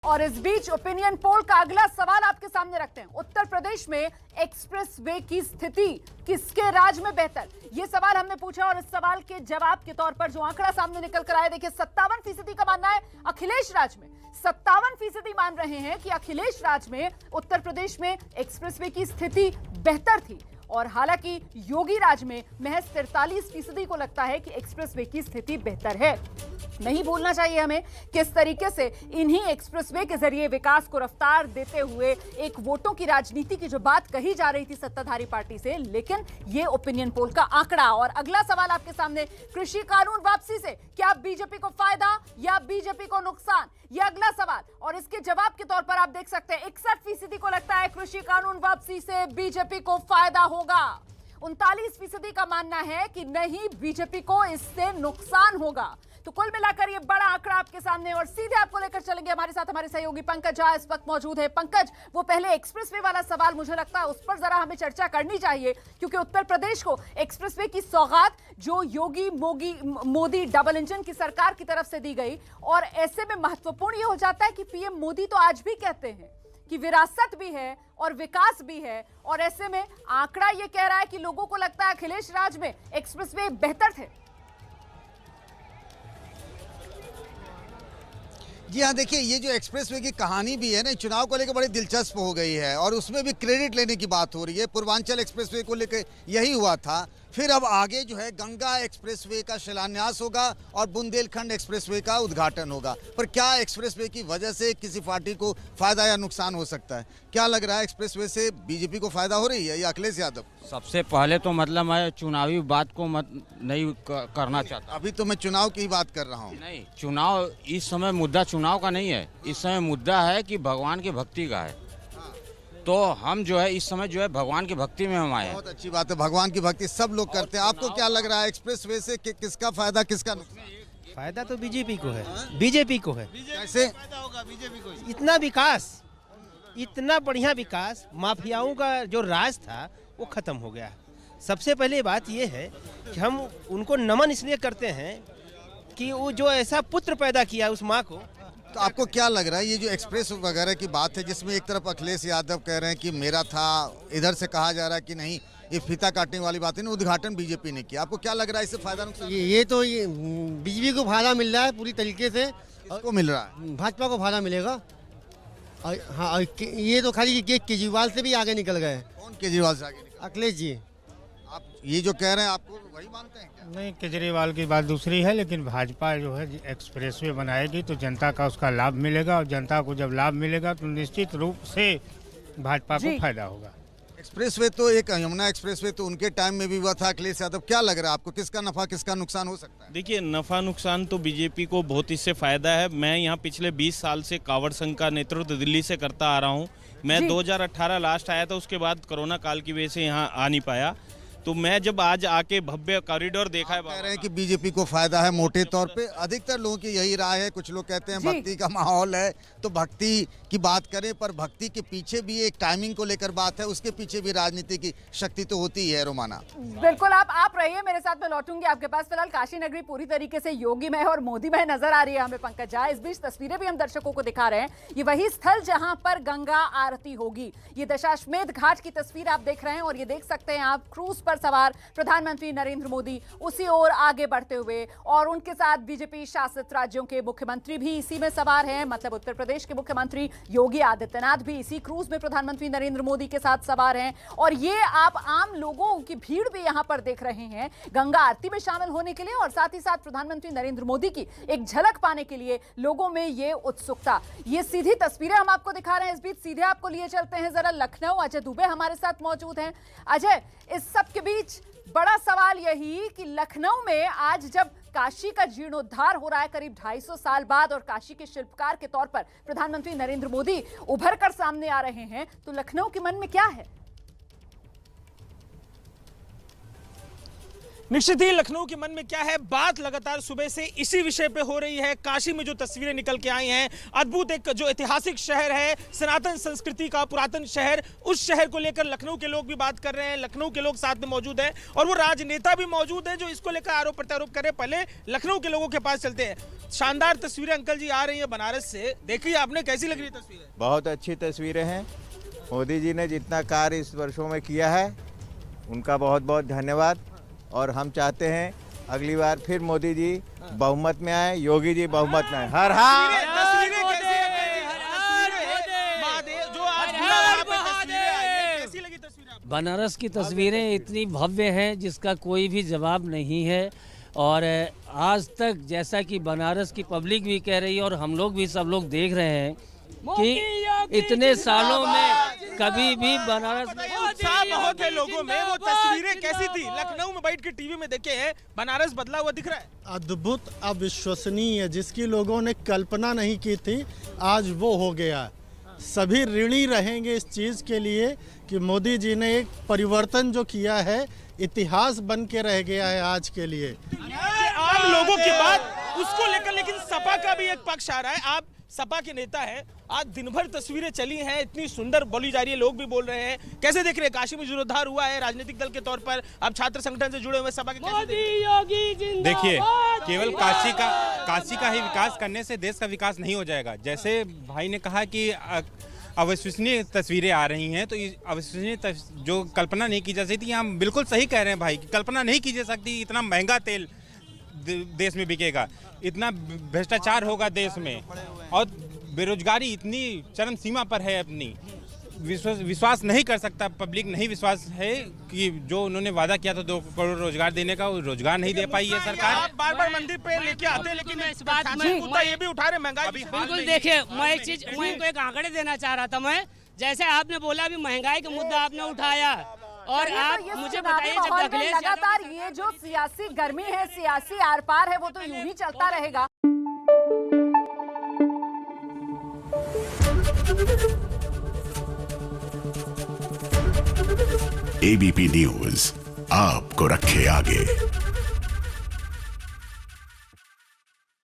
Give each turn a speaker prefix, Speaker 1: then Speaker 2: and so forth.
Speaker 1: और इस बीच opinion poll का अगला सवाल आपके सामने रखते हैं। उत्तर प्रदेश में एक्सप्रेस वे की स्थिति किसके राज में बेहतर, यह सवाल हमने पूछा और इस सवाल के जवाब के तौर पर जो आंकड़ा सामने निकल कर आया, देखिए 57% का मानना है अखिलेश राज में। 57% मान रहे हैं कि अखिलेश राज में उत्तर प्रदेश में एक्सप्रेस वे की स्थिति बेहतर थी और हालांकि योगी राज में महज 43% को लगता है कि एक्सप्रेसवे की स्थिति बेहतर है। नहीं भूलना चाहिए हमें किस तरीके से इन्हीं एक्सप्रेसवे के जरिए विकास को रफ्तार देते हुए एक वोटों की राजनीति की जो बात कही जा रही थी सत्ताधारी पार्टी से, लेकिन ये ओपिनियन पोल का आंकड़ा। और अगला सवाल आपके सामने, कृषि कानून वापसी से क्या बीजेपी को फायदा या बीजेपी को नुकसान, यह अगला सवाल। और इसके जवाब के तौर पर आप देख सकते हैं 61% को लगता है कृषि कानून वापसी से बीजेपी को फायदा होगा। 39% का मानना है कि नहीं, बीजेपी को इससे नुकसान होगा। तो कुल मिलाकर ये बड़ा आंकड़ा आपके सामने और सीधे आपको लेकर चलेंगे हमारे साथ हमारे सहयोगी पंकज झा इस वक्त मौजूद है। पंकज, वो पहले एक्सप्रेसवे वाला सवाल मुझे लगता है उस पर जरा हमें चर्चा करनी चाहिए, क्योंकि उत्तर प्रदेश को एक्सप्रेसवे की सौगात जो योगी मोदी डबल इंजन की सरकार की तरफ से दी गई, और ऐसे में महत्वपूर्ण ये हो जाता है कि पीएम मोदी तो आज भी कहते हैं कि विरासत भी है और विकास भी है, और ऐसे में आंकड़ा ये कह रहा है कि लोगों को लगता है अखिलेश राज में एक्सप्रेसवे बेहतर थे।
Speaker 2: जी हाँ, देखिए ये जो एक्सप्रेसवे की कहानी भी है ना, चुनाव को लेकर बड़ी दिलचस्प हो गई है और उसमें भी क्रेडिट लेने की बात हो रही है। पूर्वांचल एक्सप्रेसवे को लेकर यही हुआ था, फिर अब आगे जो है गंगा एक्सप्रेसवे का शिलान्यास होगा और बुंदेलखंड एक्सप्रेसवे का उद्घाटन होगा। पर क्या एक्सप्रेसवे की वजह से किसी पार्टी को फायदा या नुकसान हो सकता है? क्या लग रहा है, एक्सप्रेसवे से बीजेपी को फायदा हो रही है या अखिलेश यादव?
Speaker 3: सबसे पहले तो मतलब मैं चुनावी बात को नहीं करना चाहता।
Speaker 2: अभी तो मैं चुनाव की बात कर रहा हूँ।
Speaker 3: नहीं, चुनाव इस समय मुद्दा चुनाव का नहीं है, इस समय मुद्दा है कि भगवान की भक्ति का है। तो हम जो है इस समय जो है भगवान की भक्ति में हम आए हैं।
Speaker 2: बहुत अच्छी बात है, भगवान की भक्ति सब लोग करते हैं। आपको क्या लग रहा है एक्सप्रेसवे से किसका फायदा किसका नुकसान?
Speaker 4: फायदा तो बीजेपी को है, बीजेपी को है।
Speaker 2: कैसे?
Speaker 4: इतना विकास, इतना बढ़िया विकास, माफियाओं का जो राज था वो खत्म हो गया। सबसे पहले बात ये है कि हम उनको नमन इसलिए करते हैं कि वो जो ऐसा पुत्र पैदा किया उस माँ को।
Speaker 2: तो आपको क्या लग रहा है ये जो एक्सप्रेस वगैरह की बात है, जिसमें एक तरफ अखिलेश यादव कह रहे हैं कि मेरा था, इधर से कहा जा रहा है कि नहीं ये फीता काटने वाली बात है, उद्घाटन बीजेपी ने किया, आपको क्या लग रहा है इससे फायदा नुकसान?
Speaker 5: ये बीजेपी को फायदा मिल रहा है पूरी तरीके से।
Speaker 2: किसको मिल रहा है?
Speaker 5: भाजपा को फायदा मिलेगा। और हाँ, ये तो खाली केजरीवाल से भी आगे निकल गए।
Speaker 2: कौन केजरीवाल से आगे निकला?
Speaker 5: अखिलेश जी।
Speaker 2: आप ये जो कह रहे हैं आपको वही मानते हैं क्या?
Speaker 6: नहीं, केजरीवाल की बात दूसरी है, लेकिन भाजपा जो है एक्सप्रेसवे बनाएगी तो जनता का उसका लाभ मिलेगा, और जनता को जब लाभ मिलेगा तो निश्चित रूप से भाजपा को फायदा होगा।
Speaker 2: एक्सप्रेसवे तो एक यमुना एक्सप्रेसवे तो उनके टाइम में भी हुआ था अखिलेश यादव। क्या लग रहा है आपको, किसका नफा किसका नुकसान हो सकता है?
Speaker 7: देखिए, नफा नुकसान तो बीजेपी को बहुत इससे फायदा है। मैं यहाँ पिछले 20 साल से कांवड़ संघ का नेतृत्व दिल्ली से करता आ रहा हूँ। मैं 2018 लास्ट आया था, उसके बाद कोरोना काल की वजह से यहाँ आ नहीं पाया। तो मैं जब आज आके भव्य कॉरिडोर देखा है,
Speaker 2: कह रहे हैं कि बीजेपी को फायदा है मोटे तौर पे, अधिकतर लोगों की यही राय है। कुछ लोग कहते हैं भक्ति का माहौल है तो भक्ति की बात करें, पर भक्ति के पीछे भी एक टाइमिंग को लेकर बात है, उसके पीछे भी राजनीति की शक्ति तो होती है। रोमाना,
Speaker 1: बिल्कुल, आप रहिए मेरे साथ, मैं लौटूंगी आपके पास। फिलहाल काशी नगरी पूरी तरीके से योगीमय और मोदीमय नजर आ रही है हमें पंकज झा। इस बीच तस्वीरें भी हम दर्शकों को दिखा रहे हैं, ये वही स्थल जहां पर गंगा आरती होगी। ये दशाश्वमेध घाट की तस्वीर आप देख रहे हैं और ये देख सकते हैं आप क्रूज पर सवार प्रधानमंत्री नरेंद्र मोदी उसी ओर आगे बढ़ते हुए, और उनके साथ बीजेपी शासित राज्यों के मुख्यमंत्री भी इसी में सवार हैं। मतलब उत्तर प्रदेश के मुख्यमंत्री योगी आदित्यनाथ भी इसी क्रूज में प्रधानमंत्री नरेंद्र मोदी के साथ सवार हैं। और ये आप आम लोगों की भीड़ भी यहां पर देख रहे हैं गंगा आरती में शामिल होने के लिए, और साथ ही साथ प्रधानमंत्री नरेंद्र मोदी की एक झलक पाने के लिए लोगों में ये उत्सुकता। ये सीधी तस्वीरें हम आपको दिखा रहे हैं। इस बीच सीधे आपको लिए चलते हैं जरा लखनऊ। अजय दुबे हमारे साथ मौजूद हैं। अजय, इस सब के बीच बड़ा सवाल यही कि लखनऊ में आज जब काशी का जीर्णोद्धार हो रहा है करीब 250 साल बाद, और काशी के शिल्पकार के तौर पर प्रधानमंत्री नरेंद्र मोदी उभर कर सामने आ रहे हैं, तो लखनऊ के मन में क्या है?
Speaker 8: निश्चित ही लखनऊ के मन में क्या है, बात लगातार सुबह से इसी विषय पे हो रही है। काशी में जो तस्वीरें निकल के आई हैं, अद्भुत एक जो ऐतिहासिक शहर है, सनातन संस्कृति का पुरातन शहर, उस शहर को लेकर लखनऊ के लोग भी बात कर रहे हैं। लखनऊ के लोग साथ में मौजूद हैं और वो राजनेता भी मौजूद हैं जो इसको लेकर आरोप प्रत्यारोप कर रहे हैं। पहले लखनऊ के लोगों के पास चलते हैं। शानदार तस्वीरें अंकल जी आ रही है बनारस से, देखिए आपने कैसी लग रही है तस्वीरें?
Speaker 9: बहुत अच्छी तस्वीरें हैं। मोदी जी ने जितना कार्य इस वर्षों में किया है उनका बहुत बहुत धन्यवाद। और हम चाहते हैं अगली बार फिर मोदी जी बहुमत में आए, योगी जी बहुमत में आए। हर हर।
Speaker 8: तस्वीरें कैसी जो आज कैसी लगी तस्वीरें?
Speaker 10: बनारस की तस्वीरें इतनी भव्य हैं जिसका कोई भी जवाब नहीं है। और आज तक जैसा कि बनारस की पब्लिक भी कह रही है और हम लोग भी सब लोग देख रहे हैं कि इतने सालों में कभी भी बनारस
Speaker 8: उत्साह बहुत है लोगों में। वो तस्वीरें कैसी थी? लखनऊ में बैठ के टीवी में देखे हैं, बनारस बदला हुआ दिख रहा है।
Speaker 11: अद्भुत, अविश्वसनीय, जिसकी लोगों ने कल्पना नहीं की थी आज वो हो गया। सभी ऋणी रहेंगे इस चीज़ के लिए कि मोदी जी ने एक परिवर्तन जो किया है, इतिहास बन के रह गया है आज के लिए।
Speaker 8: आम लोगों की बात उसको लेकर, लेकिन सपा का भी एक पक्ष आ रहा है। आप सपा के नेता हैं, आज दिन भर तस्वीरें चली हैं, इतनी सुंदर बोली जा रही है, लोग भी बोल रहे हैं। कैसे देख रहे हैं? काशी में जीर्णोद्धार हुआ है राजनीतिक दल के तौर पर, आप छात्र संगठन से जुड़े हुए सपा के कैसे
Speaker 12: देखिए, केवल काशी का ही विकास करने से देश का विकास नहीं हो जाएगा। जैसे भाई ने कहा कि अविश्वसनीय तस्वीरें आ रही हैं, तो अविश्वसनीय जो कल्पना नहीं की जा सकती, हम बिल्कुल सही कह रहे हैं भाई, कल्पना नहीं की जा सकती। इतना महंगा तेल देश में बिकेगा, इतना भ्रष्टाचार होगा देश में, और बेरोजगारी इतनी चरम सीमा पर है अपनी। विश्वास नहीं कर सकता पब्लिक, नहीं विश्वास है कि जो उन्होंने वादा किया था 2 करोड़ रोजगार देने का, वो रोजगार नहीं दे पाई है सरकार।
Speaker 8: आप बार-बार मंदिर पे लेके आते हैं, लेकिन इस बात में मुद्दा ये भी उठा रहे महंगाई।
Speaker 10: बिल्कुल देखिए, मैं एक चीज इनको एक आंकड़े देना चाह रहा था। मैं जैसे आपने बोला अभी महंगाई का मुद्दा आपने उठाया, और आप मुझे बताइए जब अखिलेश
Speaker 1: लगातार ये जो सियासी गर्मी है, सियासी आर पार है, वो तो यूं ही चलता रहेगा।
Speaker 13: एबीपी न्यूज आपको रखे आगे।